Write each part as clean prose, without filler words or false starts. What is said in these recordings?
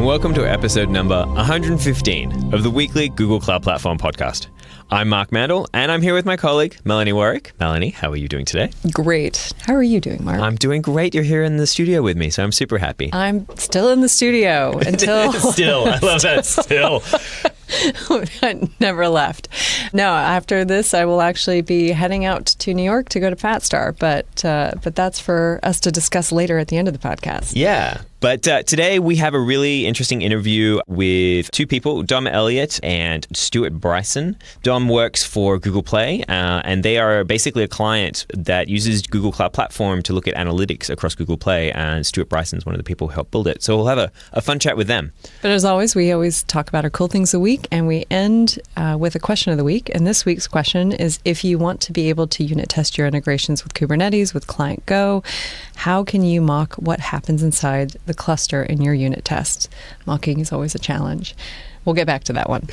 and welcome to episode number 115 of the weekly Google Cloud Platform podcast. I'm Mark Mandel, and I'm here with my colleague, Melanie Warwick. Melanie, how are you doing today? Great. How are you doing, Mark? I'm doing great. You're here in the studio with me, so I'm super happy. I'm still in the studio until... Still. I love that. Still. I never left. No, after this, I will actually be heading out to New York to go to PatStar, but that's for us to discuss later at the end of the podcast. Yeah. But today we have a really interesting interview with two people, Dom Elliott and Stuart Bryson. Dom works for Google Play, and they are basically a client that uses Google Cloud Platform to look at analytics across Google Play, and Stuart Bryson is one of the people who helped build it. So we'll have a fun chat with them. But as always, we always talk about our cool things of the week, and we end with a question of the week. And this week's question is, if you want to be able to unit test your integrations with Kubernetes, with Client Go, how can you mock what happens inside the cluster in your unit tests? Mocking is always a challenge. We'll get back to that one.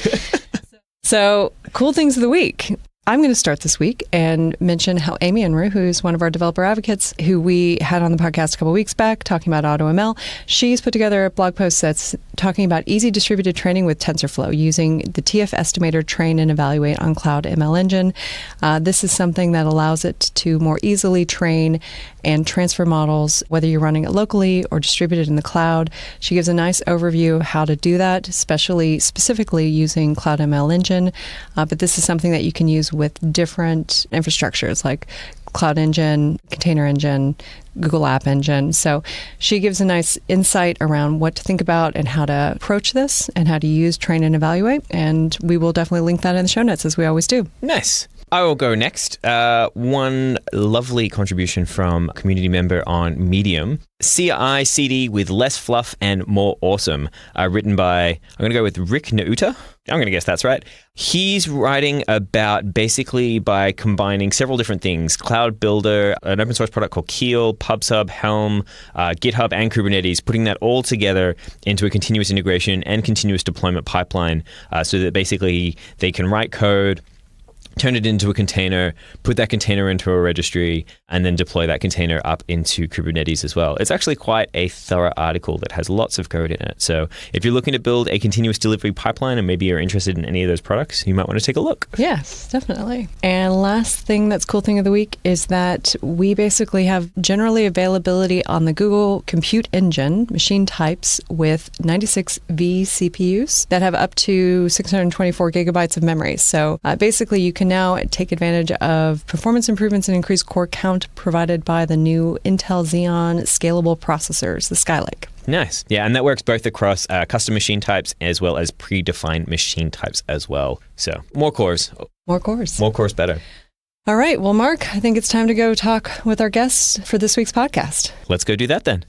So, cool things of the week. I'm going to start this week and mention how Amy Unruh, who's one of our developer advocates, who we had on the podcast a couple of weeks back talking about AutoML, she's put together a blog post that's talking about easy distributed training with TensorFlow using the TF Estimator train and evaluate on Cloud ML Engine. This is something that allows it to more easily train and transfer models, whether you're running it locally or distributed in the cloud. She gives a nice overview of how to do that, specifically using Cloud ML Engine. But this is something that you can use with different infrastructures like Cloud Engine, Container Engine, Google App Engine. So she gives a nice insight around what to think about and how to approach this and how to use, train, and evaluate. And we will definitely link that in the show notes, as we always do. Nice. I will go next. One lovely contribution from a community member on Medium. CI/CD with less fluff and more awesome. Written by, I'm going to go with Rick Nauta. I'm going to guess that's right. He's writing about basically by combining several different things. Cloud Builder, an open source product called Keel, PubSub, Helm, GitHub, and Kubernetes, putting that all together into a continuous integration and continuous deployment pipeline so that basically they can write code, turn it into a container, put that container into a registry, and then deploy that container up into Kubernetes as well. It's actually quite a thorough article that has lots of code in it. So if you're looking to build a continuous delivery pipeline and maybe you're interested in any of those products, you might want to take a look. Yes, definitely. And last thing that's cool thing of the week is that we basically have generally availability on the Google Compute Engine machine types with 96 vCPUs that have up to 624 gigabytes of memory. So basically you can now take advantage of performance improvements and increased core count provided by the new Intel Xeon scalable processors, the Skylake. Nice. Yeah, and that works both across custom machine types as well as predefined machine types as well. So more cores. More cores. More cores better. All right. Well, Mark, I think it's time to go talk with our guests for this week's podcast. Let's go do that then.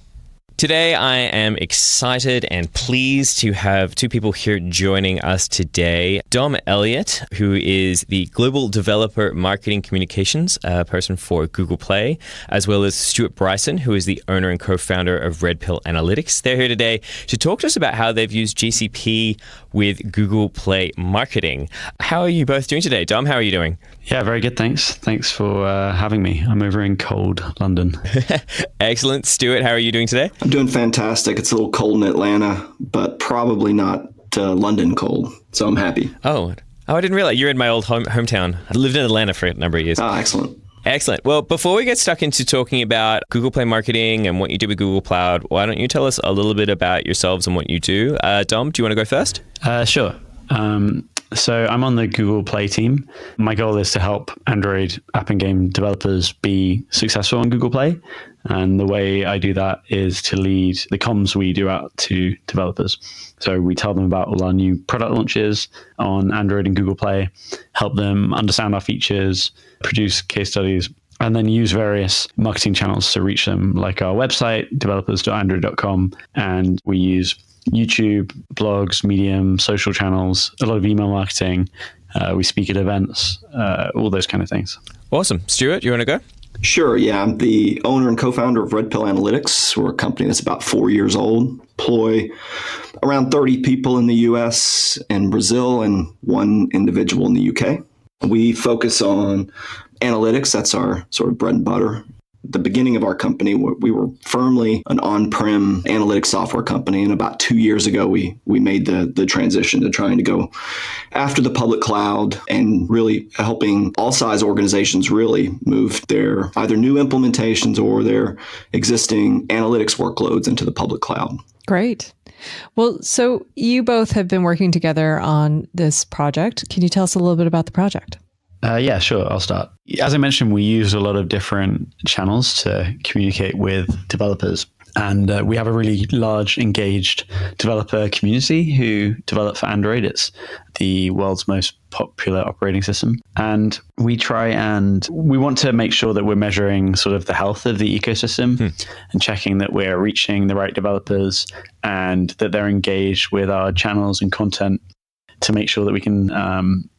Today, I am excited and pleased to have two people here joining us today. Dom Elliott, who is the Global Developer Marketing Communications person for Google Play, as well as Stuart Bryson, who is the owner and co-founder of Red Pill Analytics. They're here today to talk to us about how they've used GCP with Google Play Marketing. How are you both doing today? Dom, how are you doing? Yeah, very good, thanks. Thanks for having me. I'm over in cold London. Excellent. Stuart, how are you doing today? I'm doing fantastic. It's a little cold in Atlanta, but probably not London cold, so I'm happy. Oh, I didn't realize. You're in my old hometown. I lived in Atlanta for a number of years. Oh, excellent. Excellent. Well, before we get stuck into talking about Google Play Marketing and what you do with Google Cloud, why don't you tell us a little bit about yourselves and what you do? Dom, do you want to go first? Sure. So I'm on the Google Play team. My goal is to help Android app and game developers be successful on Google Play. And the way I do that is to lead the comms we do out to developers. So we tell them about all our new product launches on Android and Google Play, help them understand our features, produce case studies, and then use various marketing channels to reach them, like our website, developers.android.com. And we use YouTube, blogs, Medium, social channels, a lot of email marketing. We speak at events, all those kind of things. Awesome. Stuart, you want to go? Sure, yeah. I'm the owner and co-founder of Red Pill Analytics. We're a company that's about 4 years old, employ around 30 people in the US and Brazil and one individual in the UK. We focus on analytics. That's our sort of bread and butter. the beginning of our company, we were firmly an on-prem analytics software company. And about 2 years ago, we made the transition to trying to go after the public cloud and really helping all size organizations really move their either new implementations or their existing analytics workloads into the public cloud. Great. Well, so you both have been working together on this project. Can you tell us a little bit about the project? Yeah, sure. I'll start. As I mentioned, we use a lot of different channels to communicate with developers. And we have a really large engaged developer community who develop for Android. It's the world's most popular operating system. And we want to make sure that we're measuring sort of the health of the ecosystem and checking that we're reaching the right developers and that they're engaged with our channels and content to make sure that we can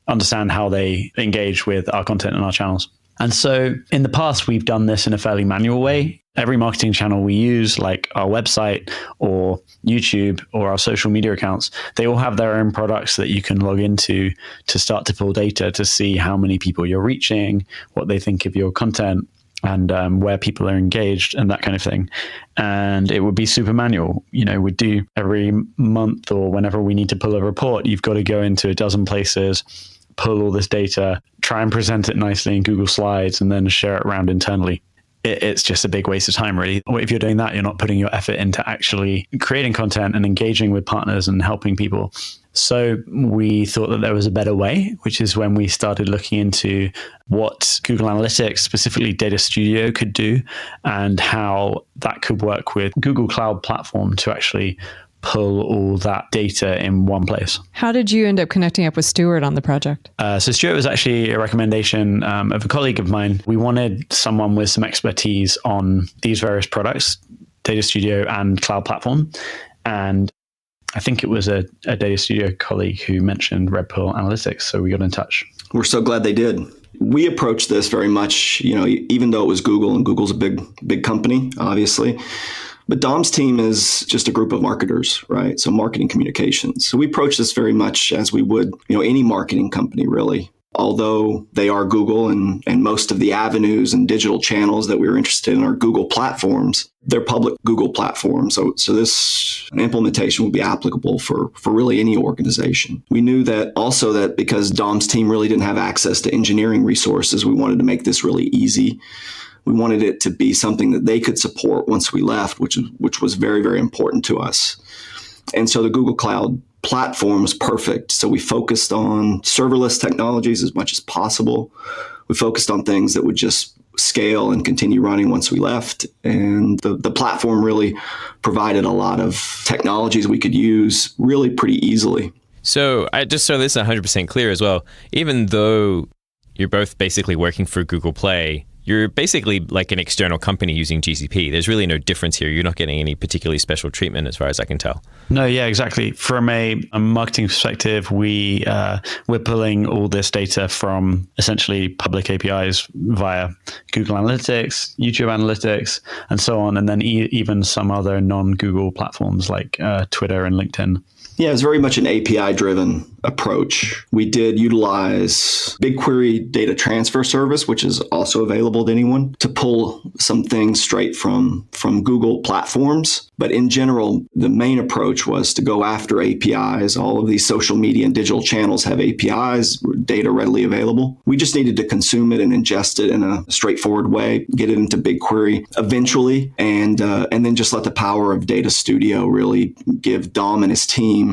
understand how they engage with our content and our channels. And so in the past, we've done this in a fairly manual way. Every marketing channel we use, like our website or YouTube or our social media accounts, they all have their own products that you can log into to start to pull data to see how many people you're reaching, what they think of your content, and where people are engaged and that kind of thing. And it would be super manual. You know, we'd do every month or whenever we need to pull a report, you've got to go into a dozen places, pull all this data, try and present it nicely in Google Slides, and then share it around internally. It's just a big waste of time, really. If you're doing that, you're not putting your effort into actually creating content and engaging with partners and helping people. So we thought that there was a better way, which is when we started looking into what Google Analytics, specifically Data Studio, could do and how that could work with Google Cloud Platform to actually pull all that data in one place. How did you end up connecting up with Stuart on the project? So Stuart was actually a recommendation of a colleague of mine. We wanted someone with some expertise on these various products, Data Studio and Cloud Platform. And I think it was a Data Studio colleague who mentioned Red Pill Analytics. So we got in touch. We're so glad they did. We approached this very much, even though it was Google, and Google's a big company, obviously. But Dom's team is just a group of marketers, right? So marketing communications. So we approach this very much as we would, any marketing company, really. Although they are Google and most of the avenues and digital channels that we're interested in are Google platforms, they're public Google platforms. So this implementation would be applicable for really any organization. We knew that also that because Dom's team really didn't have access to engineering resources, we wanted to make this really easy. We wanted it to be something that they could support once we left, which was very, very important to us. And so the Google Cloud Platform was perfect. So we focused on serverless technologies as much as possible. We focused on things that would just scale and continue running once we left. And the platform really provided a lot of technologies we could use really pretty easily. So just so this is 100% clear as well, even though you're both basically working for Google Play, you're basically like an external company using GCP. There's really no difference here. You're not getting any particularly special treatment as far as I can tell. No, yeah, exactly. From a marketing perspective, we're pulling all this data from essentially public APIs via Google Analytics, YouTube Analytics, and so on, and then even some other non-Google platforms like Twitter and LinkedIn. Yeah, it's very much an API-driven approach. We did utilize BigQuery data transfer service, which is also available to anyone, to pull some things straight from Google platforms. But in general, the main approach was to go after APIs. All of these social media and digital channels have APIs, data readily available. We just needed to consume it and ingest it in a straightforward way, get it into BigQuery eventually, and then just let the power of Data Studio really give Dom and his team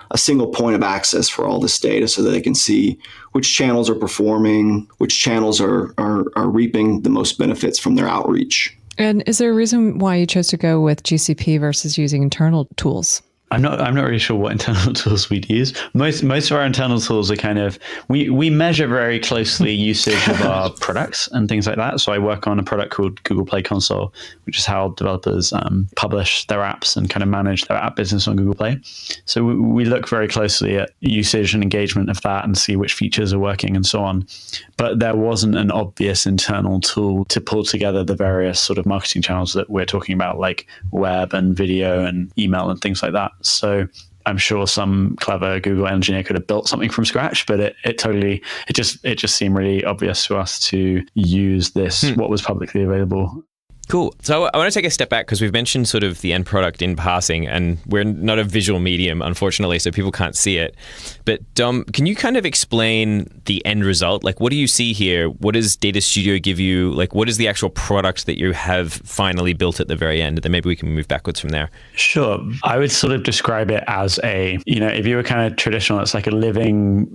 a single point of access for all this data so that they can see which channels are performing, which channels are reaping the most benefits from their outreach. And is there a reason why you chose to go with GCP versus using internal tools? I'm not really sure what internal tools we'd use. Most of our internal tools are kind of, we measure very closely usage of our products and things like that. So I work on a product called Google Play Console, which is how developers publish their apps and kind of manage their app business on Google Play. So we look very closely at usage and engagement of that and see which features are working and so on. But there wasn't an obvious internal tool to pull together the various sort of marketing channels that we're talking about, like web and video and email and things like that. So I'm sure some clever Google engineer could have built something from scratch, but it just seemed really obvious to us to use this, what was publicly available. Cool. So I want to take a step back because we've mentioned sort of the end product in passing, and we're not a visual medium, unfortunately, so people can't see it. But Dom, can you kind of explain the end result? Like, what do you see here? What does Data Studio give you? Like, what is the actual product that you have finally built at the very end? And then maybe we can move backwards from there. Sure. I would sort of describe it as if you were kind of traditional, it's like a living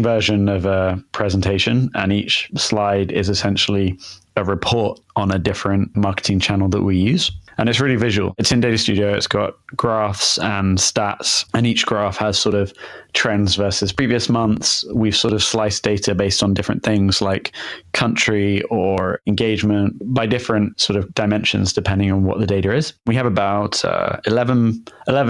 version of a presentation, and each slide is essentially a report on a different marketing channel that we use. And it's really visual. It's in Data Studio. It's got graphs and stats, and each graph has sort of trends versus previous months. We've sort of sliced data based on different things like country or engagement by different sort of dimensions, depending on what the data is. We have about 11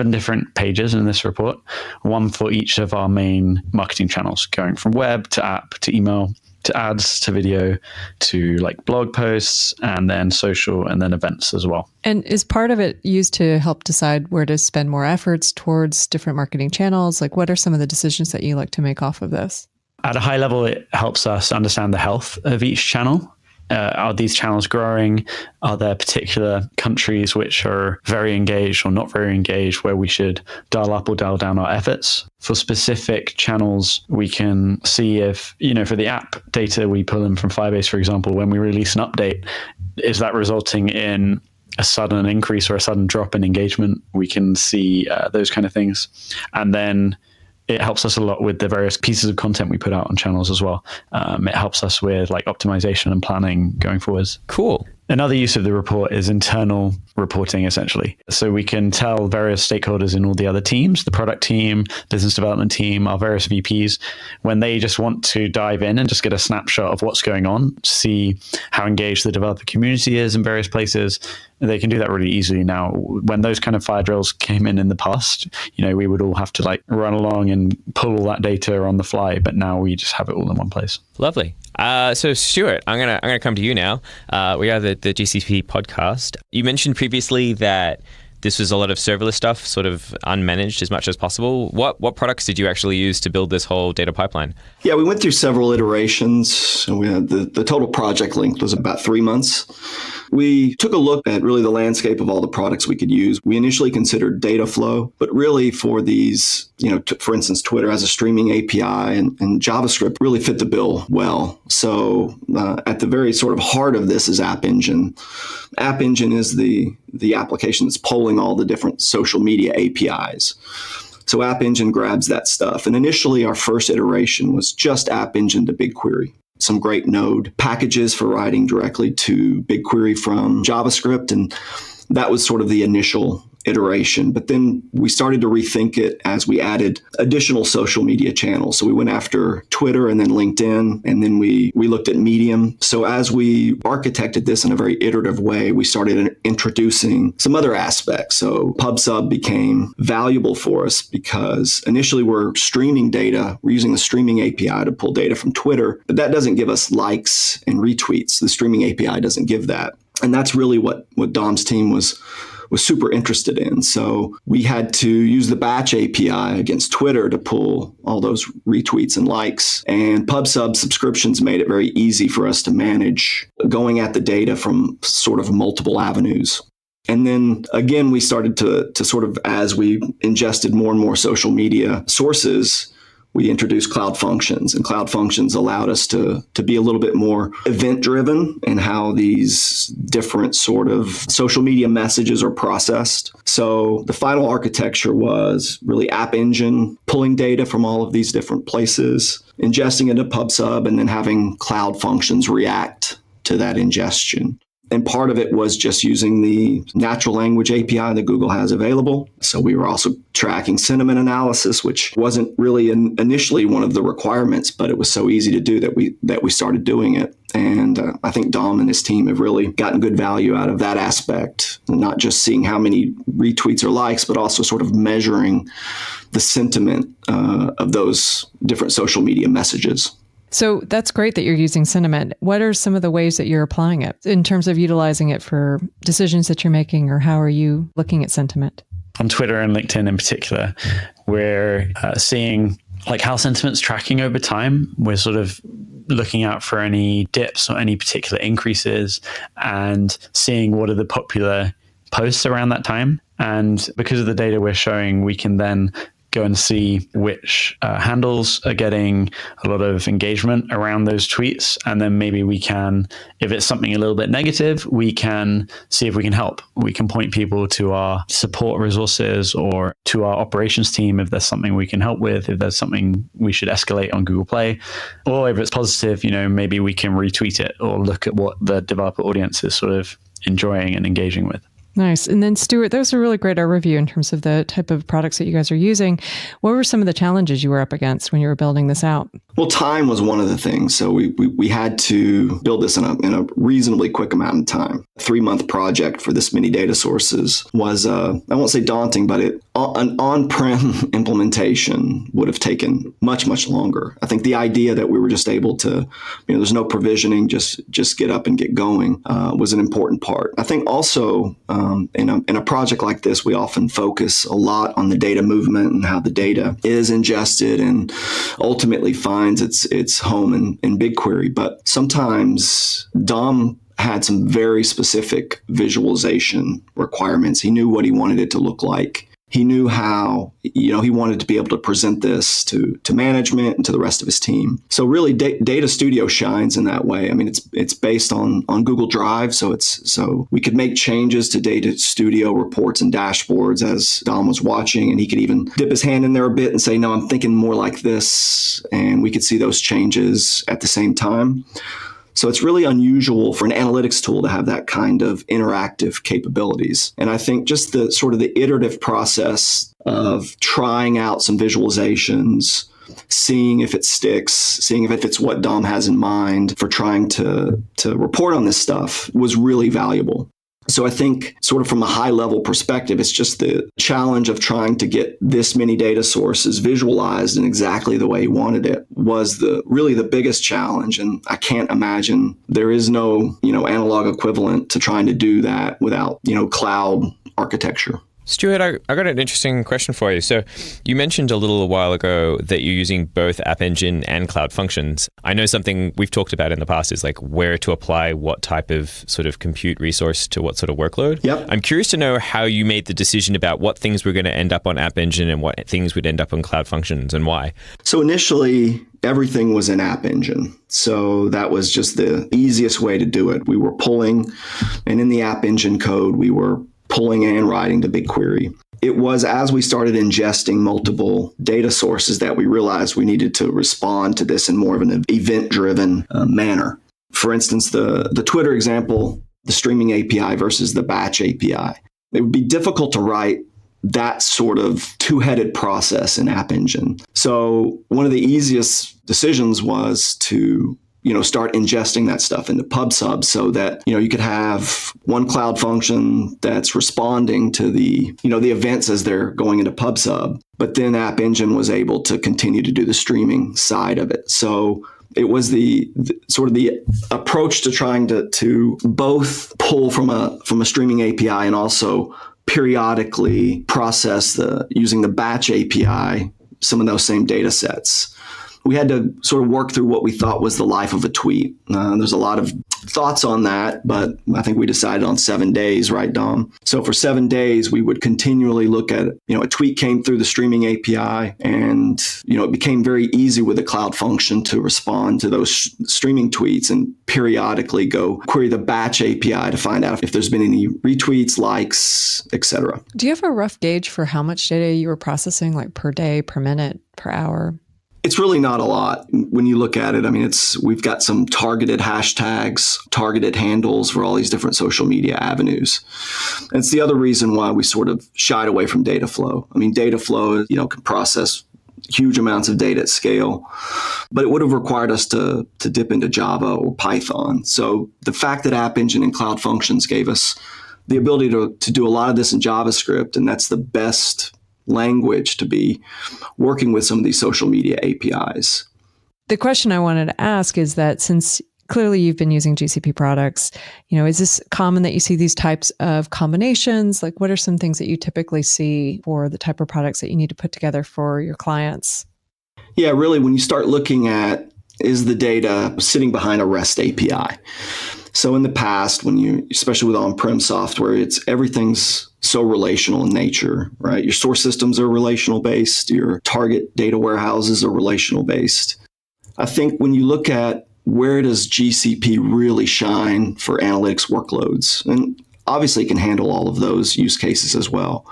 different pages in this report, one for each of our main marketing channels, going from web to app to email to ads, to video, to like blog posts, and then social, and then events as well. And is part of it used to help decide where to spend more efforts towards different marketing channels? Like, what are some of the decisions that you like to make off of this? At a high level, it helps us understand the health of each channel. Are these channels growing? Are there particular countries which are very engaged or not very engaged, where we should dial up or dial down our efforts? For specific channels, we can see if, for the app data we pull in from Firebase, for example, when we release an update, is that resulting in a sudden increase or a sudden drop in engagement? We can see those kind of things. And then it helps us a lot with the various pieces of content we put out on channels as well. It helps us with like optimization and planning going forwards. Cool. Another use of the report is internal reporting, essentially. So we can tell various stakeholders in all the other teams, the product team, business development team, our various VPs, when they just want to dive in and just get a snapshot of what's going on, see how engaged the developer community is in various places. They can do that really easily now. When those kind of fire drills came in the past, we would all have to like run along and pull all that data on the fly, but now we just have it all in one place. Lovely. So Stuart, I'm gonna come to you now. We are the GCP podcast. You mentioned previously that this was a lot of serverless stuff, sort of unmanaged as much as possible. What products did you actually use to build this whole data pipeline? Yeah, we went through several iterations. We had the total project length was about 3 months. We took a look at really the landscape of all the products we could use. We initially considered Dataflow, but really for these, for instance, Twitter has a streaming API and JavaScript really fit the bill well. So at the very sort of heart of this is App Engine. App Engine is the application that's polling all the different social media APIs. So App Engine grabs that stuff. And initially, our first iteration was just App Engine to BigQuery. Some great Node packages for writing directly to BigQuery from JavaScript. And that was sort of the initial iteration. But then we started to rethink it as we added additional social media channels. So we went after Twitter and then LinkedIn, and then we looked at Medium. So as we architected this in a very iterative way, we started introducing some other aspects. So PubSub became valuable for us because initially we're streaming data. We're using the streaming API to pull data from Twitter, but that doesn't give us likes and retweets. The streaming API doesn't give that. And that's really what Dom's team was super interested in. So we had to use the batch API against Twitter to pull all those retweets and likes. And PubSub subscriptions made it very easy for us to manage going at the data from sort of multiple avenues. And then again, we started to sort of, as we ingested more and more social media sources, we introduced Cloud Functions, and Cloud Functions allowed us to be a little bit more event-driven in how these different sort of social media messages are processed. So the final architecture was really App Engine, pulling data from all of these different places, ingesting into PubSub, and then having Cloud Functions react to that ingestion. And part of it was just using the natural language API that Google has available. So we were also tracking sentiment analysis, which wasn't really initially one of the requirements, but it was so easy to do that we started doing it. And I think Dom and his team have really gotten good value out of that aspect, not just seeing how many retweets or likes, but also sort of measuring the sentiment of those different social media messages. So that's great that you're using sentiment. What are some of the ways that you're applying it in terms of utilizing it for decisions that you're making, or how are you looking at sentiment? On Twitter and LinkedIn in particular, we're seeing like how sentiment's tracking over time. We're sort of looking out for any dips or any particular increases and seeing what are the popular posts around that time. And because of the data we're showing, we can then go and see which handles are getting a lot of engagement around those tweets. And then maybe we can, if it's something a little bit negative, we can see if we can help. We can point people to our support resources or to our operations team if there's something we can help with, if there's something we should escalate on Google Play. Or if it's positive, maybe we can retweet it or look at what the developer audience is sort of enjoying and engaging with. Nice. And then Stuart, that was a really great overview in terms of the type of products that you guys are using. What were some of the challenges you were up against when you were building this out? Well, time was one of the things. So we had to build this in a reasonably quick amount of time. A 3-month project for this many data sources was, I won't say daunting, but an on-prem implementation would have taken much, much longer. I think the idea that we were just able to, there's no provisioning, just get up and get going was an important part. I think also in a project like this, we often focus a lot on the data movement and how the data is ingested and ultimately finds its home in BigQuery. But sometimes Dom had some very specific visualization requirements. He knew what he wanted it to look like. He knew how, he wanted to be able to present this to management and to the rest of his team. So really, Data Studio shines in that way. I mean, it's based on Google Drive, so we could make changes to Data Studio reports and dashboards as Dom was watching, and he could even dip his hand in there a bit and say, "No, I'm thinking more like this," and we could see those changes at the same time. So it's really unusual for an analytics tool to have that kind of interactive capabilities. And I think just the sort of the iterative process of trying out some visualizations, seeing if it sticks, seeing if it's what Dom has in mind for trying to report on this stuff was really valuable. So I think sort of from a high level perspective, it's just the challenge of trying to get this many data sources visualized in exactly the way he wanted it was really the biggest challenge. And I can't imagine there is no, analog equivalent to trying to do that without, cloud architecture. Stuart, I got an interesting question for you. So you mentioned a little while ago that you're using both App Engine and Cloud Functions. I know something we've talked about in the past is like where to apply what type of sort of compute resource to what sort of workload. Yep. I'm curious to know how you made the decision about what things were going to end up on App Engine and what things would end up on Cloud Functions and why. So initially, everything was in App Engine. So that was just the easiest way to do it. We were pulling, and in the App Engine code, we were pulling and writing to BigQuery. It was as we started ingesting multiple data sources that we realized we needed to respond to this in more of an event-driven manner. For instance, the Twitter example, the streaming API versus the batch API. It would be difficult to write that sort of two-headed process in App Engine. So one of the easiest decisions was to start ingesting that stuff into PubSub so that, you could have one cloud function that's responding to the events as they're going into PubSub. But then App Engine was able to continue to do the streaming side of it. So it was the sort of the approach to trying to both pull from a streaming API and also periodically process using the batch API, some of those same data sets. We had to sort of work through what we thought was the life of a tweet. There's a lot of thoughts on that, but I think we decided on 7 days, right, Dom? So for 7 days, we would continually look at, a tweet came through the streaming API and, it became very easy with the Cloud Function to respond to those streaming tweets and periodically go query the batch API to find out if there's been any retweets, likes, etc. Do you have a rough gauge for how much data you were processing, like per day, per minute, per hour? It's really not a lot when you look at it. I mean, we've got some targeted hashtags, targeted handles for all these different social media avenues. And it's the other reason why we sort of shied away from Dataflow. I mean, Dataflow, can process huge amounts of data at scale, but it would have required us to dip into Java or Python. So the fact that App Engine and Cloud Functions gave us the ability to do a lot of this in JavaScript, and that's the best language to be working with some of these social media APIs. The question I wanted to ask is that since clearly you've been using GCP products, is this common that you see these types of combinations? Like what are some things that you typically see for the type of products that you need to put together for your clients? Yeah, really, when you start looking at is the data sitting behind a REST API. So in the past, especially with on-prem software, everything's so relational in nature, right? Your source systems are relational based. Your target data warehouses are relational based. I think when you look at where does GCP really shine for analytics workloads, and obviously it can handle all of those use cases as well,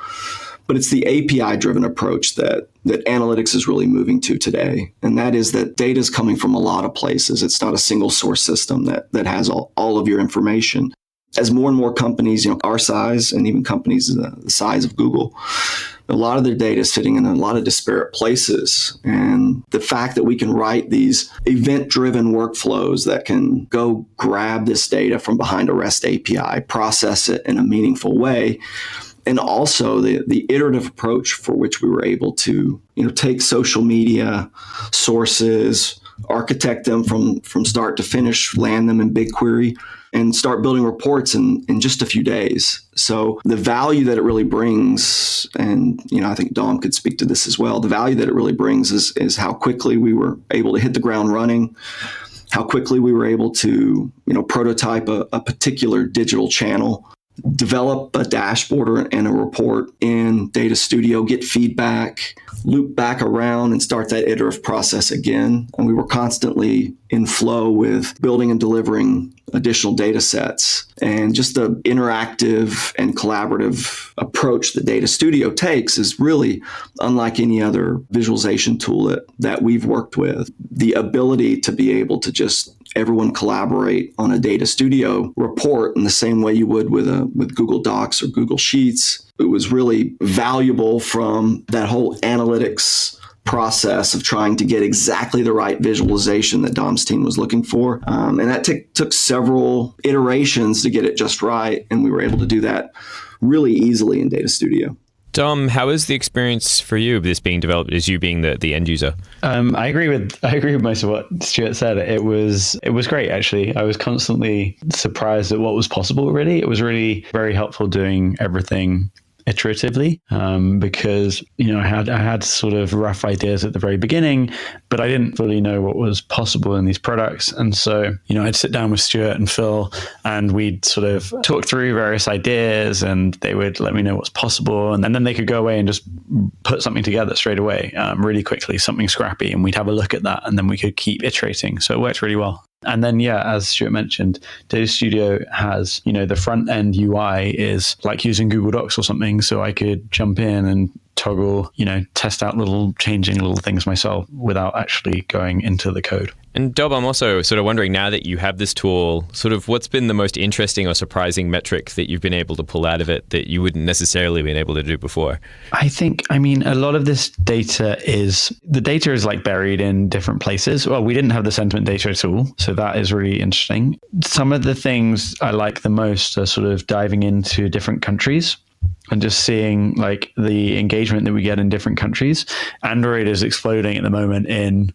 but it's the API-driven approach that analytics is really moving to today. And that is that data is coming from a lot of places. It's not a single source system that has all of your information. As more and more companies, our size, and even companies the size of Google, a lot of their data is sitting in a lot of disparate places. And the fact that we can write these event-driven workflows that can go grab this data from behind a REST API, process it in a meaningful way, and also the iterative approach for which we were able to take social media sources, architect them from start to finish, land them in BigQuery, and start building reports in just a few days. So the value that it really brings, and I think Dom could speak to this as well, the value that it really brings is how quickly we were able to hit the ground running, how quickly we were able to prototype a particular digital channel, develop a dashboard and a report in Data Studio, get feedback, loop back around and start that iterative process again. And we were constantly in flow with building and delivering additional data sets. And just the interactive and collaborative approach that Data Studio takes is really unlike any other visualization tool that we've worked with. The ability to be able to just everyone collaborate on a Data Studio report in the same way you would with Google Docs or Google Sheets. It was really valuable from that whole analytics process of trying to get exactly the right visualization that Dom's team was looking for. And that took several iterations to get it just right. And we were able to do that really easily in Data Studio. Dom, how is the experience for you, this being developed as you being the end user? I agree with most of what Stuart said. It was great, actually. I was constantly surprised at what was possible, really. It was really very helpful doing everything iteratively, because I had sort of rough ideas at the very beginning, but I didn't really know what was possible in these products. And so I'd sit down with Stuart and Phil, and we'd sort of talk through various ideas, and they would let me know what's possible, and then they could go away and just put something together straight away, really quickly, something scrappy, and we'd have a look at that, and then we could keep iterating. So it worked really well. And then, as Stuart mentioned, Data Studio has, the front end UI is like using Google Docs or something. So I could jump in and toggle, test out changing little things myself without actually going into the code. And Dom, I'm also sort of wondering, now that you have this tool, sort of what's been the most interesting or surprising metric that you've been able to pull out of it that you wouldn't necessarily been able to do before? I think, a lot of this data is like buried in different places. Well, we didn't have the sentiment data at all, so that is really interesting. Some of the things I like the most are sort of diving into different countries and just seeing like the engagement that we get in different countries. Android is exploding at the moment in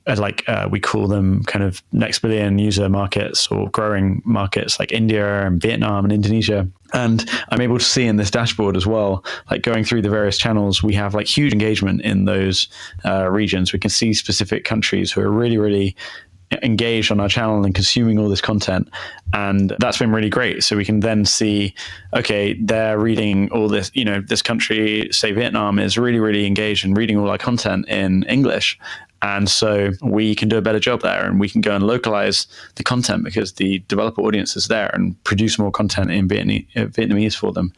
we call them kind of next billion user markets or growing markets like India and Vietnam and Indonesia. And I'm able to see in this dashboard as well, like going through the various channels, we have like huge engagement in those regions. We can see specific countries who are really, really engaged on our channel and consuming all this content, and that's been really great. So we can then see, okay, they're reading all this, this country, say Vietnam, is really, really engaged in reading all our content in English. And so we can do a better job there, and we can go and localize the content because the developer audience is there, and produce more content in Vietnamese for them.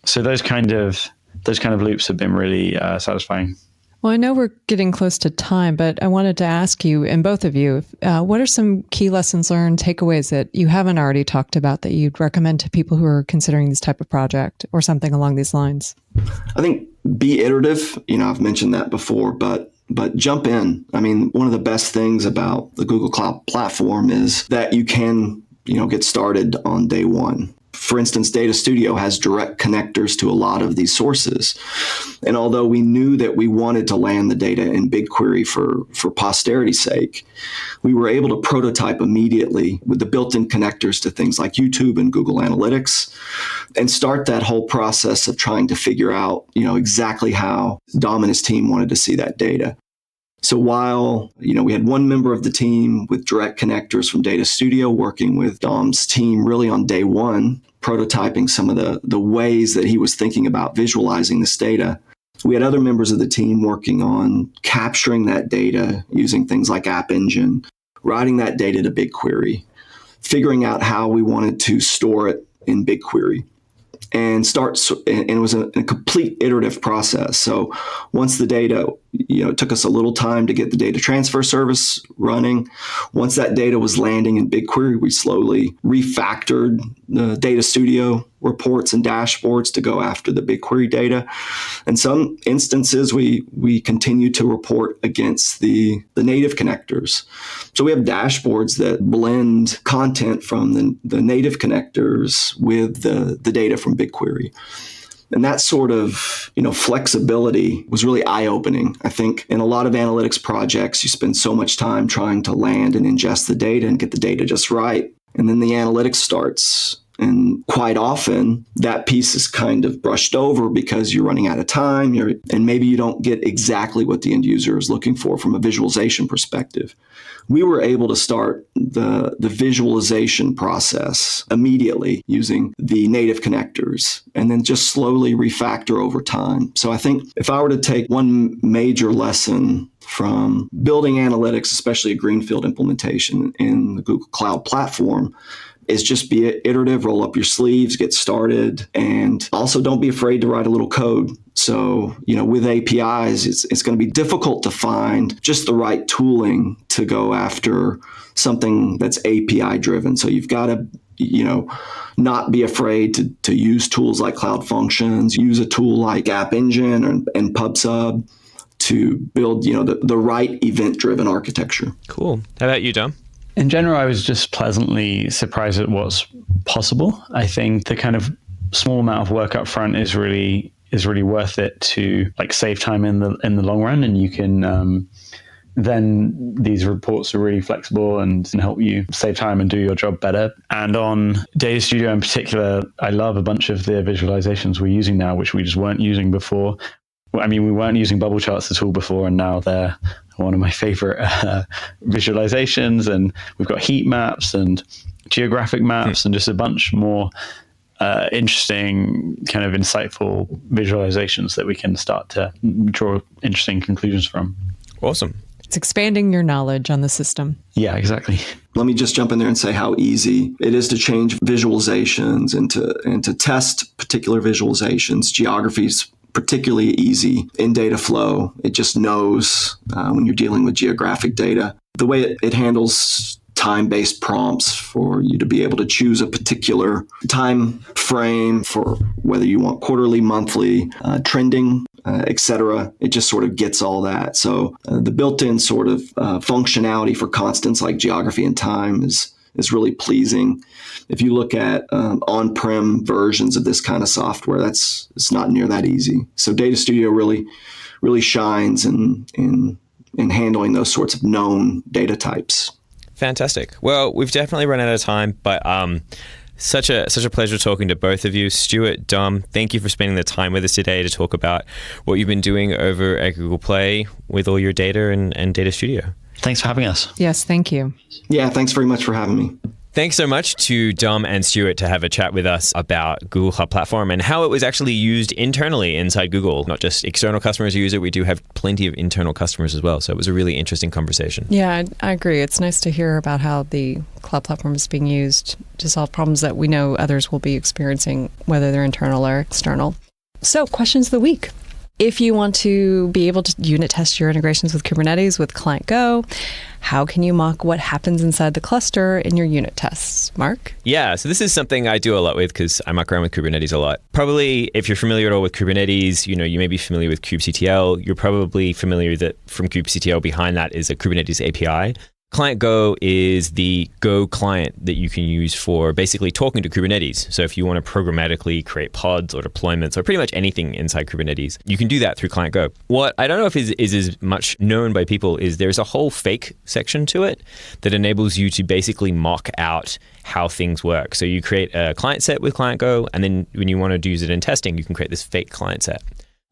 So those kind of loops have been really satisfying. Well, I know we're getting close to time, but I wanted to ask you, and both of you, what are some key lessons learned, takeaways that you haven't already talked about that you'd recommend to people who are considering this type of project or something along these lines? I think be iterative. I've mentioned that before, but jump in. One of the best things about the Google Cloud Platform is that you can, get started on day one. For instance, Data Studio has direct connectors to a lot of these sources. And although we knew that we wanted to land the data in BigQuery for posterity's sake, we were able to prototype immediately with the built-in connectors to things like YouTube and Google Analytics, and start that whole process of trying to figure out, exactly how Dom and his team wanted to see that data. So while, we had one member of the team with direct connectors from Data Studio working with Dom's team really on day one, prototyping some of the ways that he was thinking about visualizing this data, we had other members of the team working on capturing that data using things like App Engine, routing that data to BigQuery, figuring out how we wanted to store it in BigQuery. And it was a complete iterative process. So once the data, it took us a little time to get the data transfer service running. Once that data was landing in BigQuery, we slowly refactored the Data Studio reports and dashboards to go after the BigQuery data. In some instances, we continue to report against the native connectors. So we have dashboards that blend content from the native connectors with the data from BigQuery. And that sort of, flexibility was really eye-opening. I think in a lot of analytics projects, you spend so much time trying to land and ingest the data and get the data just right. And then the analytics starts. And quite often, that piece is kind of brushed over because you're running out of time, and maybe you don't get exactly what the end user is looking for from a visualization perspective. We were able to start the visualization process immediately using the native connectors and then just slowly refactor over time. So I think if I were to take one major lesson from building analytics, especially a greenfield implementation in the Google Cloud Platform, is just be iterative, roll up your sleeves, get started, and also don't be afraid to write a little code. So, with APIs, it's going to be difficult to find just the right tooling to go after something that's API driven. So you've got to, not be afraid to use tools like Cloud Functions, use a tool like App Engine and PubSub to build, the right event-driven architecture. Cool. How about you, Dom? In general, I was just pleasantly surprised at what's possible. I think the kind of small amount of work up front is really worth it to save time in the long run, and you can then these reports are really flexible and can help you save time and do your job better. And on Data Studio in particular, I love a bunch of the visualizations we're using now, which we just weren't using before. I mean, we weren't using bubble charts at all before, and now they're one of my favorite visualizations. And we've got heat maps and geographic maps and just a bunch more interesting, kind of insightful visualizations that we can start to draw interesting conclusions from. Awesome. It's expanding your knowledge on the system. Yeah, exactly. Let me just jump in there and say how easy it is to change visualizations and to test particular visualizations. Geography's particularly easy in Dataflow. It just knows when you're dealing with geographic data. The way it handles time-based prompts for you to be able to choose a particular time frame for whether you want quarterly, monthly, trending, etc. It just sort of gets all that. So the built-in sort of functionality for constants like geography and time is really pleasing. If you look at on-prem versions of this kind of software, it's not near that easy. So Data Studio really shines in handling those sorts of known data types. Fantastic. Well, we've definitely run out of time, but such a pleasure talking to both of you. Stuart, Dom, thank you for spending the time with us today to talk about what you've been doing over at Google Play with all your data and Data Studio. Thanks for having us. Yes, thank you. Yeah, thanks very much for having me. Thanks so much to Dom and Stuart to have a chat with us about Google Cloud Platform and how it was actually used internally inside Google. Not just external customers who use it, we do have plenty of internal customers as well. So it was a really interesting conversation. Yeah, I agree. It's nice to hear about how the cloud platform is being used to solve problems that we know others will be experiencing, whether they're internal or external. So, questions of the week. If you want to be able to unit test your integrations with Kubernetes with Client Go, how can you mock what happens inside the cluster in your unit tests? Mark? Yeah, so this is something I do a lot with because I muck around with Kubernetes a lot. Probably if you're familiar at all with Kubernetes, you may be familiar with kubectl. You're probably familiar that from kubectl behind that is a Kubernetes API. Client Go is the Go client that you can use for basically talking to Kubernetes. So if you want to programmatically create pods or deployments or pretty much anything inside Kubernetes, you can do that through Client Go. What I don't know if is as much known by people is there's a whole fake section to it that enables you to basically mock out how things work. So you create a client set with Client Go, and then when you want to use it in testing, you can create this fake client set.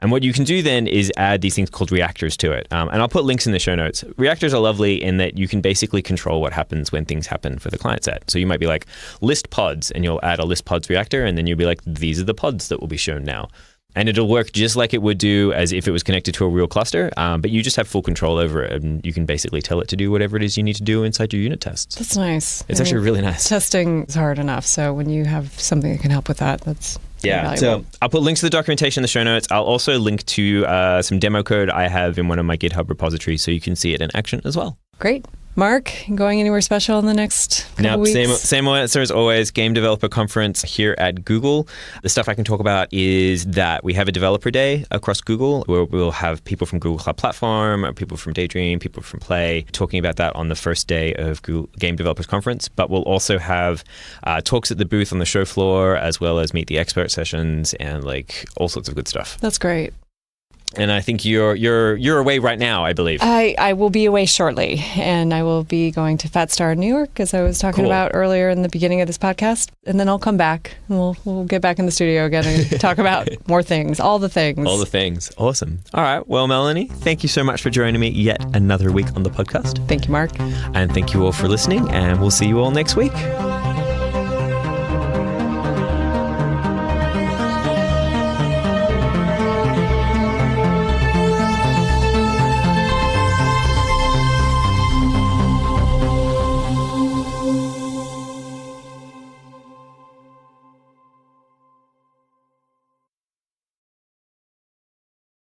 And what you can do then is add these things called reactors to it. And I'll put links in the show notes. Reactors are lovely in that you can basically control what happens when things happen for the client set. So you might be like, list pods, and you'll add a list pods reactor, and then you'll be like, these are the pods that will be shown now. And it'll work just like it would do as if it was connected to a real cluster, but you just have full control over it, and you can basically tell it to do whatever it is you need to do inside your unit tests. That's nice. It's actually really nice. Testing is hard enough, so when you have something that can help with that, that's Yeah, so I'll put links to the documentation in the show notes. I'll also link to some demo code I have in one of my GitHub repositories so you can see it in action as well. Great. Mark, going anywhere special in the next couple weeks? Same answer as always, Game Developer Conference here at Google. The stuff I can talk about is that we have a developer day across Google where we'll have people from Google Cloud Platform, people from Daydream, people from Play, talking about that on the first day of Google Game Developers Conference. But we'll also have talks at the booth on the show floor, as well as meet the expert sessions and like all sorts of good stuff. That's great. And I think you're away right now, I believe. I will be away shortly, and I will be going to Fat Star, New York, as I was talking about earlier in the beginning of this podcast. And then I'll come back, and we'll get back in the studio again and talk about more things, all the things. All the things. Awesome. All right. Well, Melanie, thank you so much for joining me yet another week on the podcast. Thank you, Mark. And thank you all for listening, and we'll see you all next week.